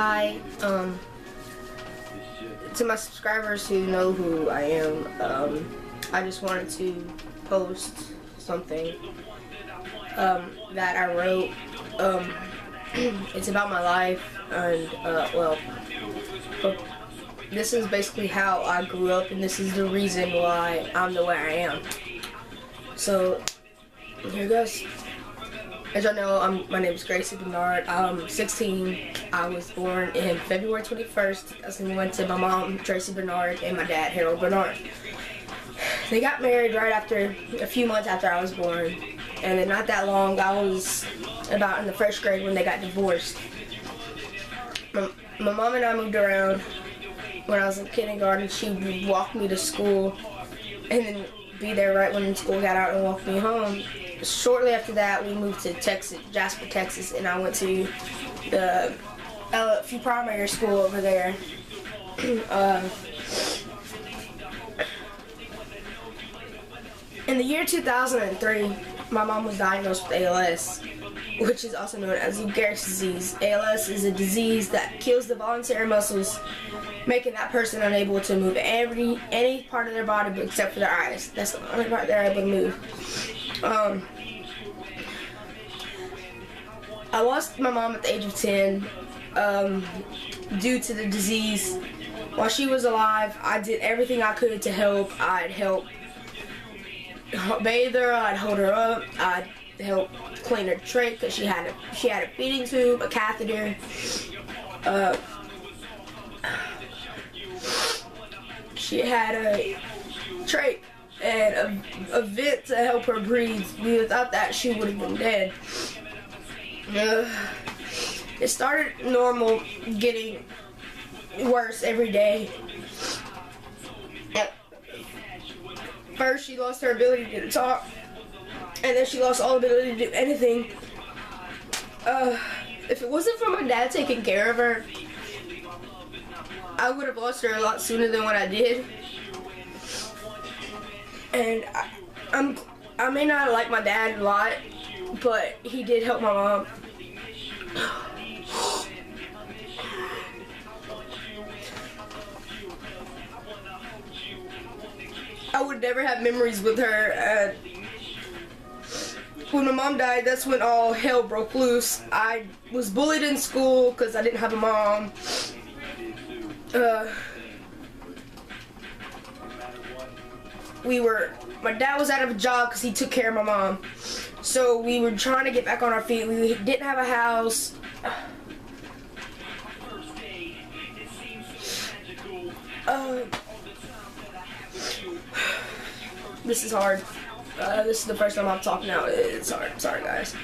Hi, to my subscribers who know who I am, I just wanted to post something that I wrote. It's about my life, and well, this is basically how I grew up, and this is the reason why I'm the way I am. So here goes. As y'all know, my name is Gracie Bernard. I'm 16. I was born in February 21st, 2001 to my mom, Tracy Bernard, and my dad, Harold Bernard. They got married right after, a few months after I was born. And then not that long, I was about in the first grade when they got divorced. My mom and I moved around when I was in kindergarten. She would walk me to school and then be there right when school got out and walk me home. Shortly after that, we moved to Texas, Jasper, Texas, and I went to the primary school over there. In the year 2003, my mom was diagnosed with ALS, which is also known as Lou Gehrig's disease. ALS is a disease that kills the voluntary muscles, making that person unable to move any part of their body except for their eyes. That's the only part they're able to move. I lost my mom at the age of 10 due to the disease. While she was alive, I did everything I could to help. I'd help bathe her, I'd hold her up, I'd help clean her trach because she had a feeding tube, a catheter. She had a trach and a vent to help her breathe. Without that, she would have been dead. It started normal, getting worse every day. First, she lost her ability to talk, and then she lost all ability to do anything. If it wasn't for my dad taking care of her, I would have lost her a lot sooner than what I did. And I may not like my dad a lot, but he did help my mom. I would never have memories with her. When my mom died, that's when all hell broke loose. I was bullied in school because I didn't have a mom. My dad was out of a job because he took care of my mom. So we were trying to get back on our feet. We didn't have a house. This is hard. This is the first time I'm talking now. It's hard. Sorry, guys.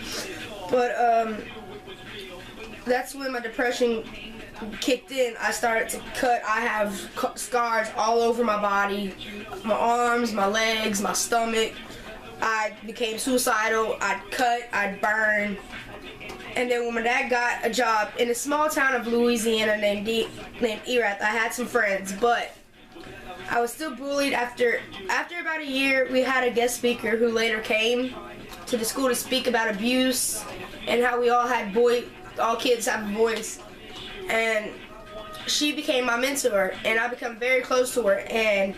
But that's when my depression kicked in. I started to cut. I have scars all over my body, my arms, my legs, my stomach. I became suicidal. I'd cut, I'd burn. And then when my dad got a job in a small town of Louisiana named Erath, I had some friends, but I was still bullied. After about a year, we had a guest speaker who later came to the school to speak about abuse and how we all had all kids have a voice. And she became my mentor, and I became very close to her. And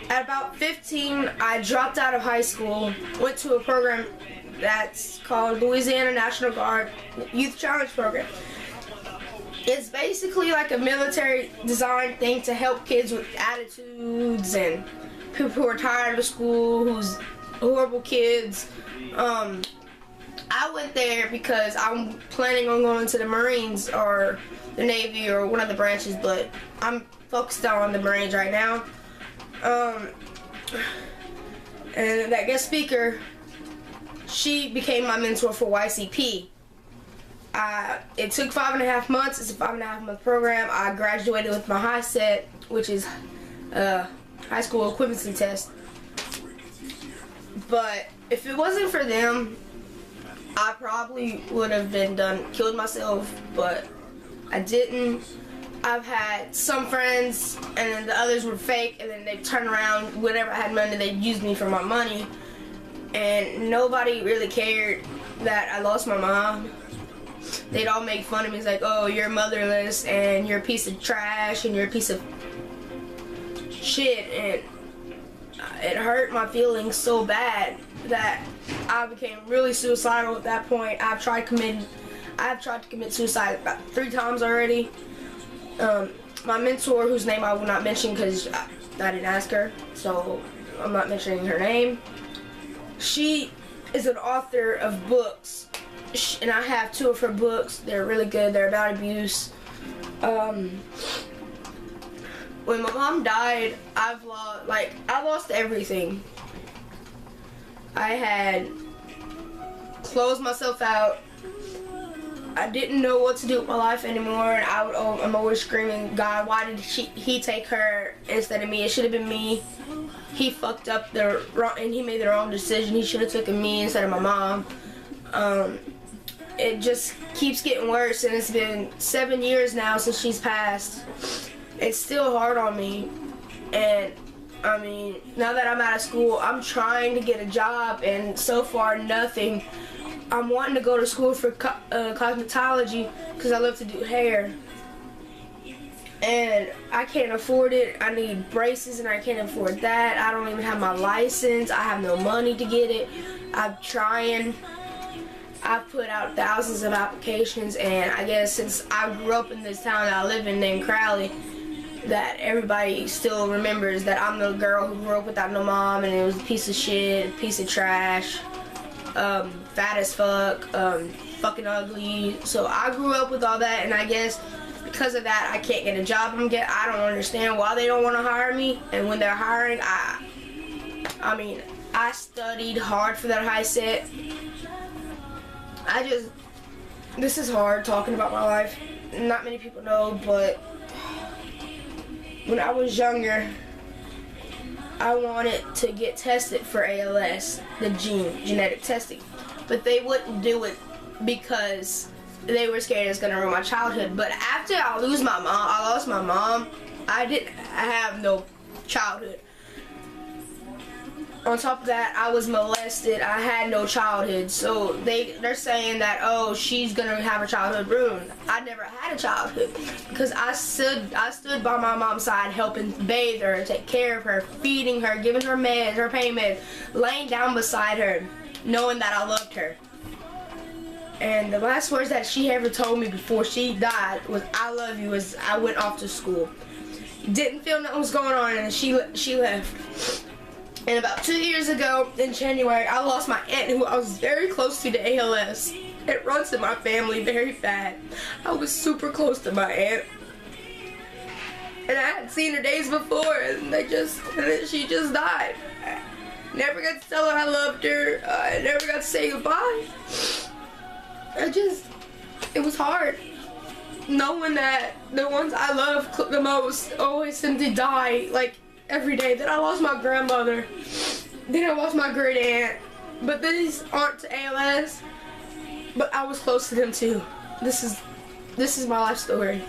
at about 15, I dropped out of high school, went to a program that's called Louisiana National Guard Youth Challenge Program. It's basically like a military design thing to help kids with attitudes and people who are tired of school, who's horrible kids. I went there because I'm planning on going to the Marines or the Navy or one of the branches, but I'm focused on the Marines right now. And that guest speaker, she became my mentor for YCP. It took 5.5 months. It's a 5.5-month program. I graduated with my high set, which is high school equivalency test. But if it wasn't for them, I probably would have killed myself, but I didn't. I've had some friends, and then the others were fake, and then they'd turn around, whenever I had money, they'd use me for my money. And nobody really cared that I lost my mom. they'd all make fun of me. It's like, oh, you're motherless and you're a piece of trash and you're a piece of shit, and it hurt my feelings so bad that I became really suicidal at that point. I've tried to commit suicide about 3 times already. My mentor, whose name I will not mention because I didn't ask her, so I'm not mentioning her name. She is an author of books, and I have 2 of her books. They're really good. They're about abuse. When my mom died, I lost everything. I had closed myself out. I didn't know what to do with my life anymore, and I'm always screaming, God, why did he take her instead of me? It should have been me. He fucked up and he made the wrong decision. He should have taken me instead of my mom. It just keeps getting worse, and it's been 7 years now since she's passed. It's still hard on me, and I mean, now that I'm out of school, I'm trying to get a job, and so far nothing. I'm wanting to go to school for cosmetology because I love to do hair, and I can't afford it. I need braces, and I can't afford that. I don't even have my license. I have no money to get it. I'm trying. I've put out thousands of applications, and I guess since I grew up in this town that I live in named Crowley, that everybody still remembers that I'm the girl who grew up without no mom, and it was a piece of shit, a piece of trash, fat as fuck, fucking ugly. So I grew up with all that, and I guess because of that I can't get a job. I don't understand why they don't want to hire me, and when they're hiring, I mean, I studied hard for that high set. This is hard talking about my life. Not many people know, but when I was younger, I wanted to get tested for ALS, the genetic testing, but they wouldn't do it because they were scared it was gonna ruin my childhood. But after I lost my mom, I didn't have no childhood. On top of that, I was molested. I had no childhood. So they're saying that, oh, she's gonna have her childhood ruined. I never had a childhood because I stood by my mom's side, helping bathe her, take care of her, feeding her, giving her meds, her pain meds, laying down beside her, knowing that I loved her. And the last words that she ever told me before she died was, "I love you," as I went off to school. Didn't feel nothing was going on, and she left. And about 2 years ago, in January, I lost my aunt, who I was very close to ALS. It runs in my family very bad. I was super close to my aunt. And I hadn't seen her days before, and she just died. I never got to tell her I loved her. I never got to say goodbye. It was hard. Knowing that the ones I love the most always seem to die, like, every day. Then I lost my grandmother, then I lost my great aunt, but these aren't to ALS, but I was close to them too. This is my life story.